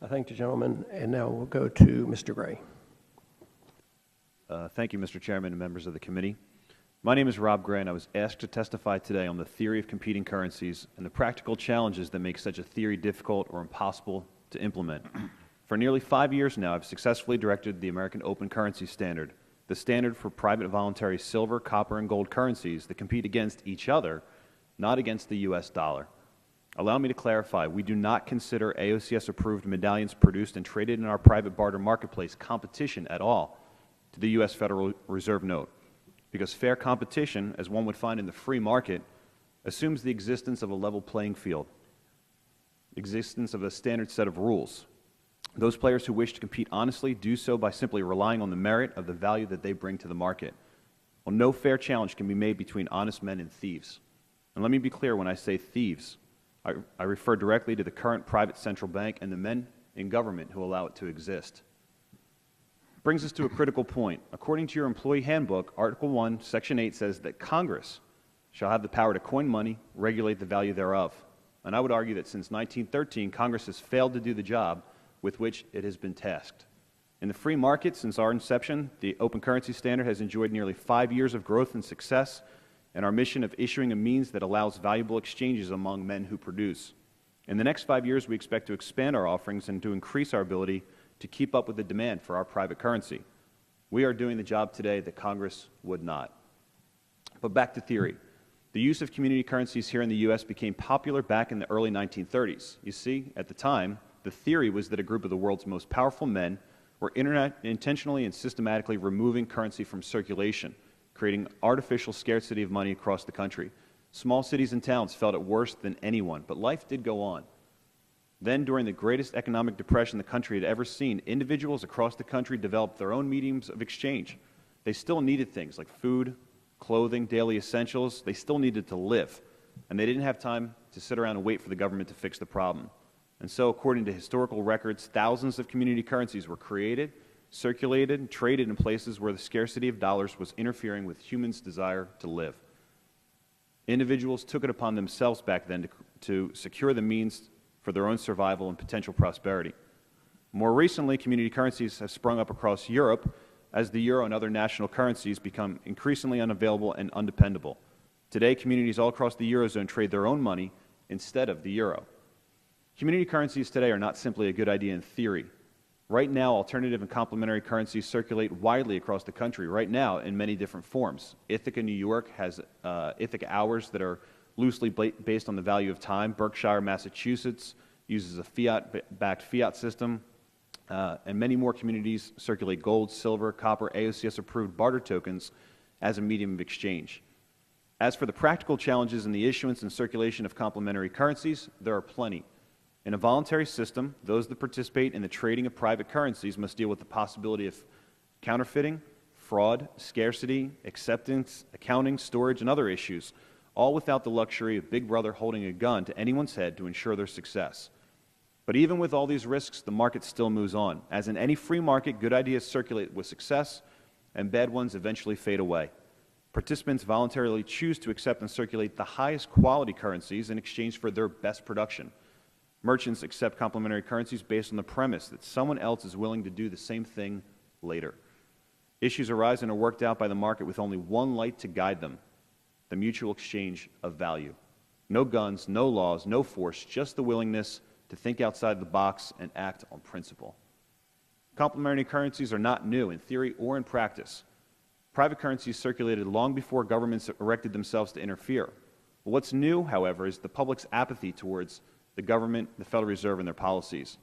I thank the gentleman, and now we'll go to Mr. Gray. Thank you, Mr. Chairman and members of the committee. My name is Rob Gray, and I was asked to testify today on the theory of competing currencies and the practical challenges that make such a theory difficult or impossible to implement. For nearly 5 years now, I've successfully directed the American Open Currency Standard, the standard for private voluntary silver, copper, and gold currencies that compete against each other, not against the U.S. dollar. Allow me to clarify, we do not consider AOCS-approved medallions produced and traded in our private barter marketplace competition at all to the U.S. Federal Reserve note, because fair competition, as one would find in the free market, assumes the existence of a level playing field, existence of a standard set of rules. Those players who wish to compete honestly do so by simply relying on the merit of the value that they bring to the market. Well, no fair challenge can be made between honest men and thieves. And let me be clear, when I say thieves, I refer directly to the current private central bank and the men in government who allow it to exist. Brings us to a critical point. According to your employee handbook, Article 1, Section 8 says that Congress shall have the power to coin money, regulate the value thereof. And I would argue that since 1913, Congress has failed to do the job with which it has been tasked. In the free market, since our inception, the open currency standard has enjoyed nearly 5 years of growth and success, and our mission of issuing a means that allows valuable exchanges among men who produce. In the next 5 years, we expect to expand our offerings and to increase our ability to keep up with the demand for our private currency. We are doing the job today that Congress would not. But back to theory. The use of community currencies here in the U.S. became popular back in the early 1930s. You see, at the time, the theory was that a group of the world's most powerful men were intentionally and systematically removing currency from circulation, creating artificial scarcity of money across the country. Small cities and towns felt it worse than anyone, but life did go on. Then, during the greatest economic depression the country had ever seen, individuals across the country developed their own mediums of exchange. They still needed things like food, clothing, daily essentials. They still needed to live, and they didn't have time to sit around and wait for the government to fix the problem. And so, according to historical records, thousands of community currencies were created, circulated, and traded in places where the scarcity of dollars was interfering with humans' desire to live. Individuals took it upon themselves back then to secure the means for their own survival and potential prosperity. More recently, community currencies have sprung up across Europe as the euro and other national currencies become increasingly unavailable and undependable. Today, communities all across the Eurozone trade their own money instead of the euro. Community currencies today are not simply a good idea in theory. Right now, alternative and complementary currencies circulate widely across the country, right now in many different forms. Ithaca, New York has Ithaca hours that are loosely based on the value of time. Berkshire, Massachusetts uses a fiat-backed fiat system. And many more communities circulate gold, silver, copper, AOCS-approved barter tokens as a medium of exchange. As for the practical challenges in the issuance and circulation of complementary currencies, there are plenty. In a voluntary system, those that participate in the trading of private currencies must deal with the possibility of counterfeiting, fraud, scarcity, acceptance, accounting, storage, and other issues, all without the luxury of Big Brother holding a gun to anyone's head to ensure their success. But even with all these risks, the market still moves on. As in any free market, good ideas circulate with success, and bad ones eventually fade away. Participants voluntarily choose to accept and circulate the highest quality currencies in exchange for their best production. Merchants accept complementary currencies based on the premise that someone else is willing to do the same thing later. Issues arise and are worked out by the market with only one light to guide them: the mutual exchange of value. No guns, no laws, no force, just the willingness to think outside the box and act on principle. Complementary currencies are not new in theory or in practice. Private currencies circulated long before governments erected themselves to interfere. What's new, however, is the public's apathy towards the government, the Federal Reserve, and their policies.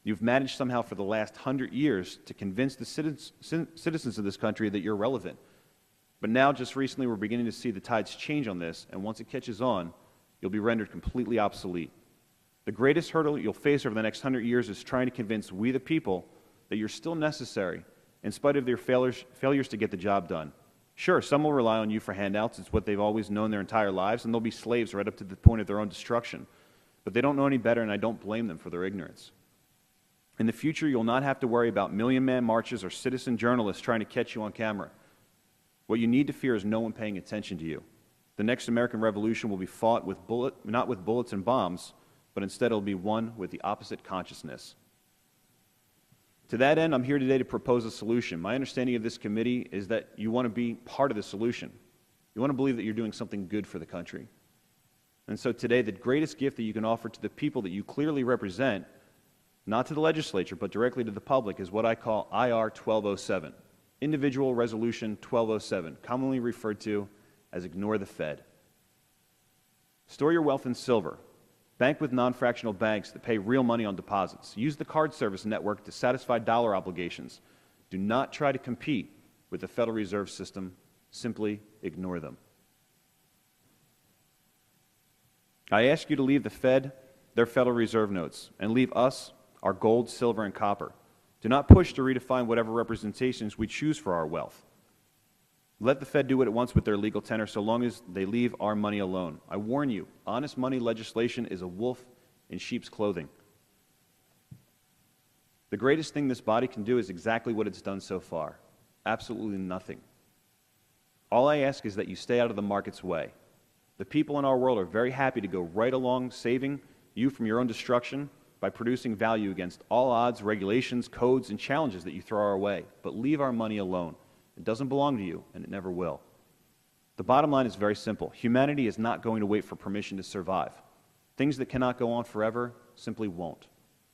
You've managed somehow for the last 100 years to convince the citizens of this country that you're relevant. But now, just recently, we're beginning to see the tides change on this, and once it catches on, you'll be rendered completely obsolete. The greatest hurdle you'll face over the next 100 years is trying to convince we the people that you're still necessary, in spite of their failures to get the job done. Sure, some will rely on you for handouts. It's what they've always known their entire lives, and they'll be slaves right up to the point of their own destruction. But they don't know any better, and I don't blame them for their ignorance. In the future, you'll not have to worry about million-man marches or citizen journalists trying to catch you on camera. What you need to fear is no one paying attention to you. The next American Revolution will be fought with not with bullets and bombs, but instead it'll be one with the opposite consciousness. To that end, I'm here today to propose a solution. My understanding of this committee is that you want to be part of the solution. You want to believe that you're doing something good for the country. And so today, the greatest gift that you can offer to the people that you clearly represent, not to the legislature, but directly to the public, is what I call IR 1207, Individual Resolution 1207, commonly referred to as Ignore the Fed. Store your wealth in silver. Bank with non-fractional banks that pay real money on deposits. Use the card service network to satisfy dollar obligations. Do not try to compete with the Federal Reserve System. Simply ignore them. I ask you to leave the Fed their Federal Reserve notes and leave us our gold, silver, and copper. Do not push to redefine whatever representations we choose for our wealth. Let the Fed do what it wants with their legal tender so long as they leave our money alone. I warn you, honest money legislation is a wolf in sheep's clothing. The greatest thing this body can do is exactly what it's done so far. Absolutely nothing. All I ask is that you stay out of the market's way. The people in our world are very happy to go right along saving you from your own destruction by producing value against all odds, regulations, codes, and challenges that you throw our way. But leave our money alone. It doesn't belong to you, and it never will. The bottom line is very simple. Humanity is not going to wait for permission to survive. Things that cannot go on forever simply won't.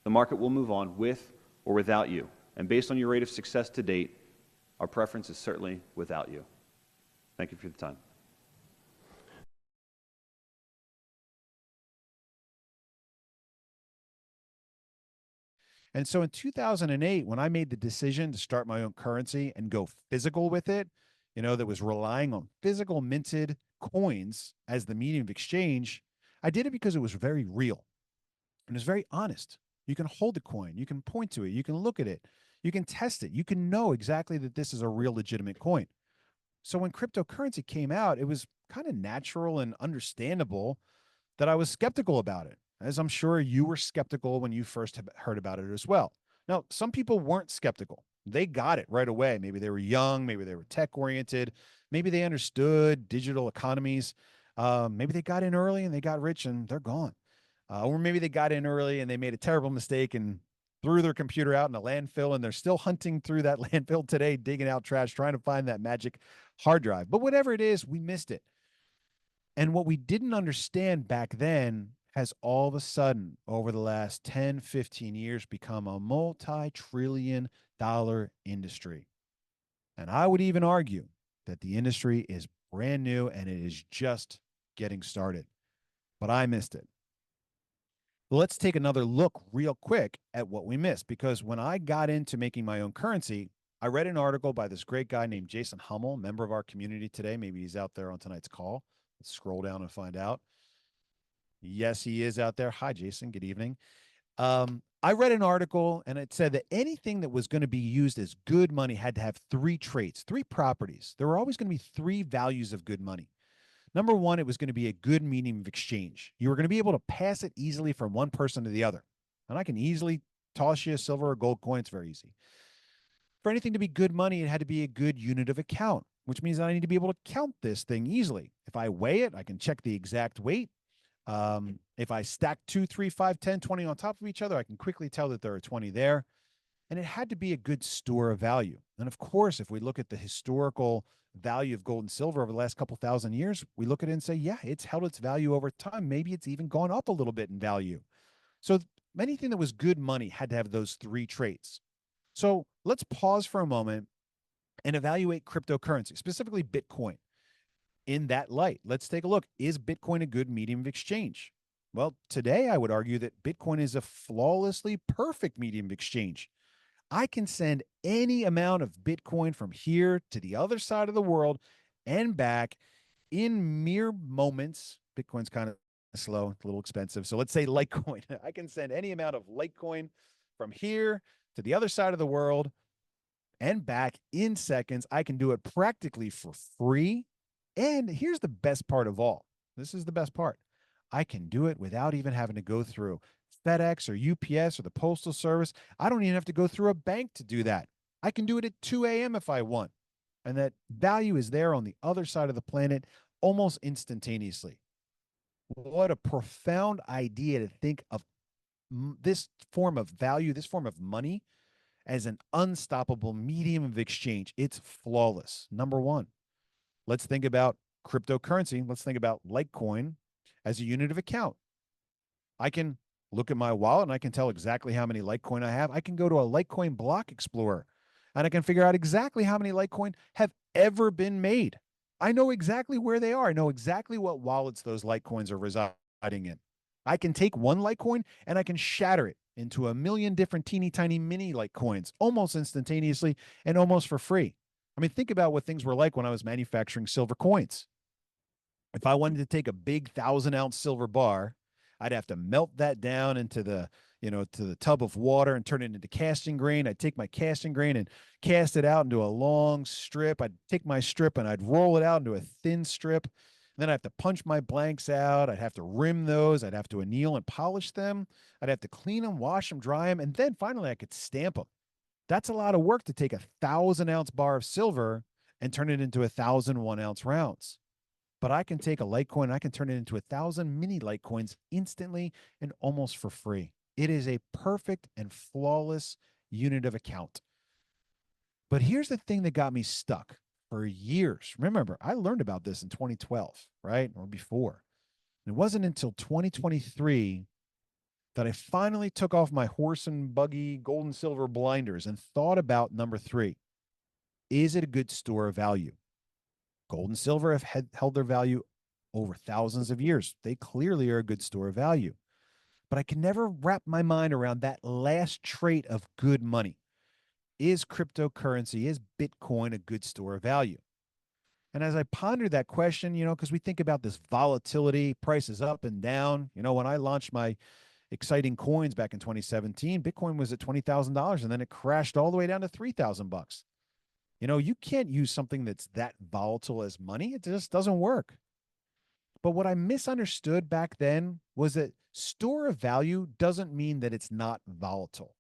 The market will move on with or without you. And based on your rate of success to date, our preference is certainly without you. Thank you for the time. And so in 2008, when I made the decision to start my own currency and go physical with it, that was relying on physical minted coins as the medium of exchange, I did it because it was very real and it was very honest. You can hold the coin, you can point to it, you can look at it, you can test it, you can know exactly that this is a real legitimate coin. So when cryptocurrency came out, it was kind of natural and understandable that I was skeptical about it, as I'm sure you were skeptical when you first heard about it as well. Now, some people weren't skeptical. They got it right away. Maybe they were young, maybe they were tech oriented, maybe they understood digital economies. Maybe they got in early and they got rich and they're gone. Or maybe they got in early and they made a terrible mistake and threw their computer out in a landfill and they're still hunting through that landfill today, digging out trash, trying to find that magic hard drive. But whatever it is, we missed it. And what we didn't understand back then has all of a sudden, over the last 10, 15 years, become a multi-trillion dollar industry. And I would even argue that the industry is brand new and it is just getting started. But I missed it. Let's take another look real quick at what we missed, because when I got into making my own currency, I read an article by this great guy named Jason Hummel, member of our community today. Maybe he's out there on tonight's call. Let's scroll down and find out. Yes, he is out there. Hi, Jason. Good evening. I read an article and it said that anything that was going to be used as good money had to have three traits, three properties. There were always going to be three values of good money. Number one, it was going to be a good medium of exchange. You were going to be able to pass it easily from one person to the other. And I can easily toss you a silver or gold coin. It's very easy. For anything to be good money, it had to be a good unit of account, which means that I need to be able to count this thing easily. If I weigh it, I can check the exact weight. If I stack 2, 3, 5, 10, 20 on top of each other, I can quickly tell that there are 20 there. And it had to be a good store of value. And of course, if we look at the historical value of gold and silver over the last couple thousand years, we look at it and say, yeah, it's held its value over time. Maybe it's even gone up a little bit in value. So anything that was good money had to have those three traits. So let's pause for a moment and evaluate cryptocurrency, specifically Bitcoin. In that light, let's take a look. Is Bitcoin a good medium of exchange? Well, today I would argue that Bitcoin is a flawlessly perfect medium of exchange. I can send any amount of Bitcoin from here to the other side of the world and back in mere moments. Bitcoin's kind of slow, a little expensive. So let's say Litecoin. I can send any amount of Litecoin from here to the other side of the world and back in seconds. I can do it practically for free. And here's the best part of all. This is the best part. I can do it without even having to go through FedEx or UPS or the Postal Service. I don't even have to go through a bank to do that. I can do it at 2 a.m. if I want. And that value is there on the other side of the planet almost instantaneously. What a profound idea to think of this form of value, this form of money, as an unstoppable medium of exchange. It's flawless. Number one, let's think about cryptocurrency. Let's think about Litecoin as a unit of account. I can look at my wallet and I can tell exactly how many Litecoin I have. I can go to a Litecoin block explorer and I can figure out exactly how many Litecoin have ever been made. I know exactly where they are. I know exactly what wallets those Litecoins are residing in. I can take one Litecoin and I can shatter it into a million different teeny tiny mini Litecoins almost instantaneously and almost for free. I mean, think about what things were like when I was manufacturing silver coins. If I wanted to take a big 1,000 ounce silver bar, I'd have to melt that down into to the tub of water and turn it into casting grain. I'd take my casting grain and cast it out into a long strip. I'd take my strip and I'd roll it out into a thin strip. And then I'd have to punch my blanks out. I'd have to rim those. I'd have to anneal and polish them. I'd have to clean them, wash them, dry them, and then finally I could stamp them. That's a lot of work to take a 1,000 ounce bar of silver and turn it into 1,001 ounce rounds. But I can take a Litecoin and I can turn it into 1,000 mini Litecoins instantly and almost for free. It is a perfect and flawless unit of account. But here's the thing that got me stuck for years. Remember, I learned about this in 2012, right? Or before. And it wasn't until 2023 that I finally took off my horse and buggy gold and silver blinders and thought about number three. Is it a good store of value? Gold and silver have held their value over thousands of years. They clearly are a good store of value. But I can never wrap my mind around that last trait of good money. Is cryptocurrency, is Bitcoin a good store of value? And as I pondered that question, because we think about this volatility, prices up and down. When I launched my exciting coins back in 2017, Bitcoin was at $20,000 and then it crashed all the way down to $3,000. You can't use something that's that volatile as money. It just doesn't work. But what I misunderstood back then was that store of value doesn't mean that it's not volatile.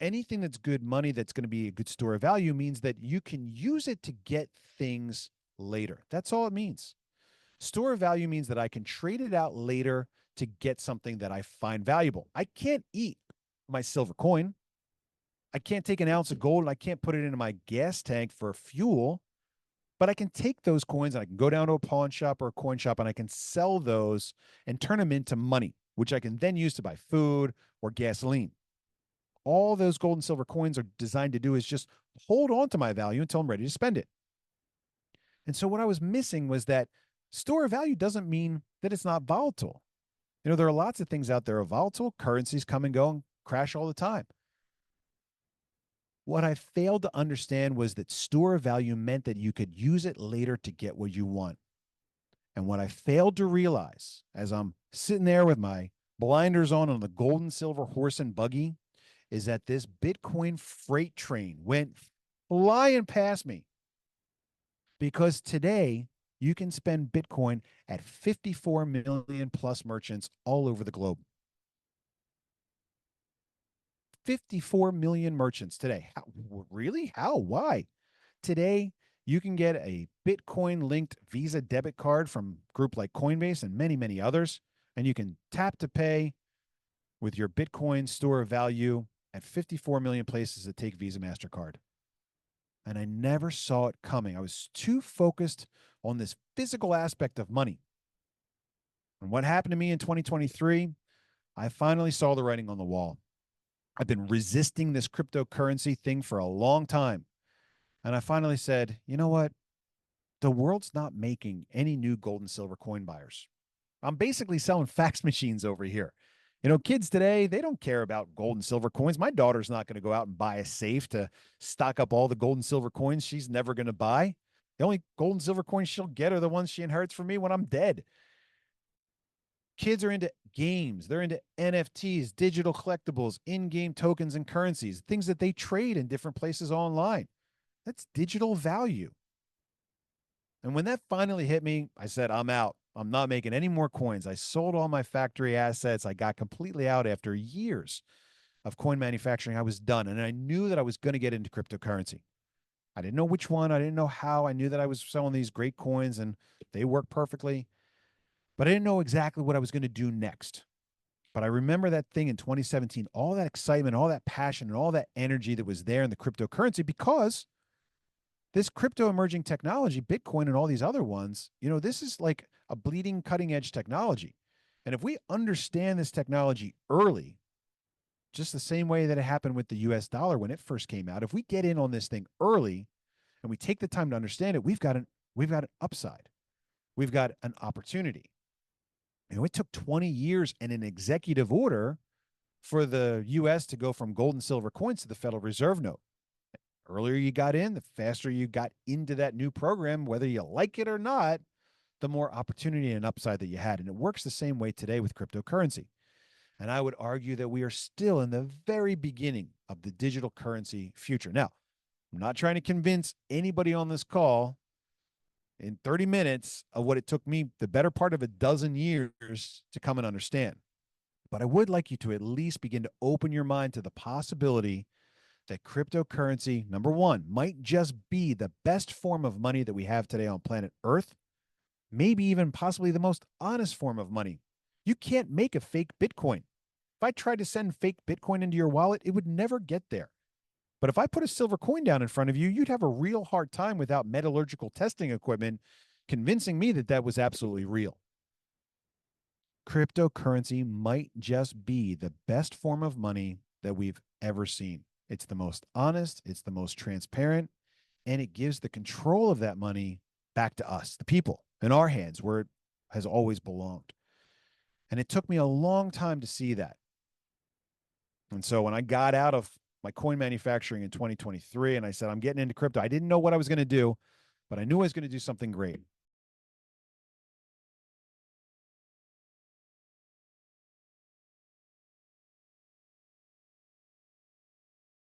Anything that's good money that's going to be a good store of value means that you can use it to get things later. That's all it means. Store of value means that I can trade it out later to get something that I find valuable. I can't eat my silver coin. I can't take an ounce of gold and I can't put it into my gas tank for fuel, but I can take those coins and I can go down to a pawn shop or a coin shop and I can sell those and turn them into money, which I can then use to buy food or gasoline. All those gold and silver coins are designed to do is just hold on to my value until I'm ready to spend it. And so what I was missing was that store of value doesn't mean that it's not volatile. There are lots of things out there are volatile. Currencies come and go and crash all the time. What I failed to understand was that store of value meant that you could use it later to get what you want. And what I failed to realize as I'm sitting there with my blinders on the gold and silver horse and buggy is that this Bitcoin freight train went flying past me. Because today you can spend Bitcoin at 54 million plus merchants all over the globe. 54 million merchants today. How, really? How? Why? Today, you can get a Bitcoin linked Visa debit card from a group like Coinbase and many, many others. And you can tap to pay with your Bitcoin store of value at 54 million places that take Visa MasterCard. And I never saw it coming. I was too focused on this physical aspect of money. And what happened to me in 2023, I finally saw the writing on the wall. I've been resisting this cryptocurrency thing for a long time. And I finally said, you know what? The world's not making any new gold and silver coin buyers. I'm basically selling fax machines over here. Kids today, they don't care about gold and silver coins. My daughter's not going to go out and buy a safe to stock up all the gold and silver coins she's never going to buy. The only gold and silver coins she'll get are the ones she inherits from me when I'm dead. Kids are into games. They're into NFTs, digital collectibles, in-game tokens and currencies, things that they trade in different places online. That's digital value. And when that finally hit me, I said, I'm out. I'm not making any more coins. I sold all my factory assets. I got completely out after years of coin manufacturing. I was done. And I knew that I was going to get into cryptocurrency. I didn't know which one. I didn't know how. I knew that I was selling these great coins and they work perfectly. But I didn't know exactly what I was going to do next. But I remember that thing in 2017, all that excitement, all that passion, and all that energy that was there in the cryptocurrency because this crypto emerging technology, Bitcoin and all these other ones, this is like a bleeding cutting edge technology. And if we understand this technology early, just the same way that it happened with the US dollar when it first came out, if we get in on this thing early and we take the time to understand it, we've got an upside. We've got an opportunity. It took 20 years and an executive order for the US to go from gold and silver coins to the Federal Reserve note. Earlier you got in, the faster you got into that new program, whether you like it or not, the more opportunity and upside that you had. And it works the same way today with cryptocurrency. And I would argue that we are still in the very beginning of the digital currency future. Now, I'm not trying to convince anybody on this call in 30 minutes of what it took me the better part of a dozen years to come and understand. But I would like you to at least begin to open your mind to the possibility that cryptocurrency, number one, might just be the best form of money that we have today on planet Earth, maybe even possibly the most honest form of money. You can't make a fake Bitcoin. If I tried to send fake Bitcoin into your wallet, it would never get there. But if I put a silver coin down in front of you, you'd have a real hard time without metallurgical testing equipment convincing me that that was absolutely real. Cryptocurrency might just be the best form of money that we've ever seen. It's the most honest, it's the most transparent, and it gives the control of that money back to us, the people, in our hands where it has always belonged. And it took me a long time to see that. And so when I got out of my coin manufacturing in 2023 and I said, I'm getting into crypto, I didn't know what I was going to do, but I knew I was going to do something great.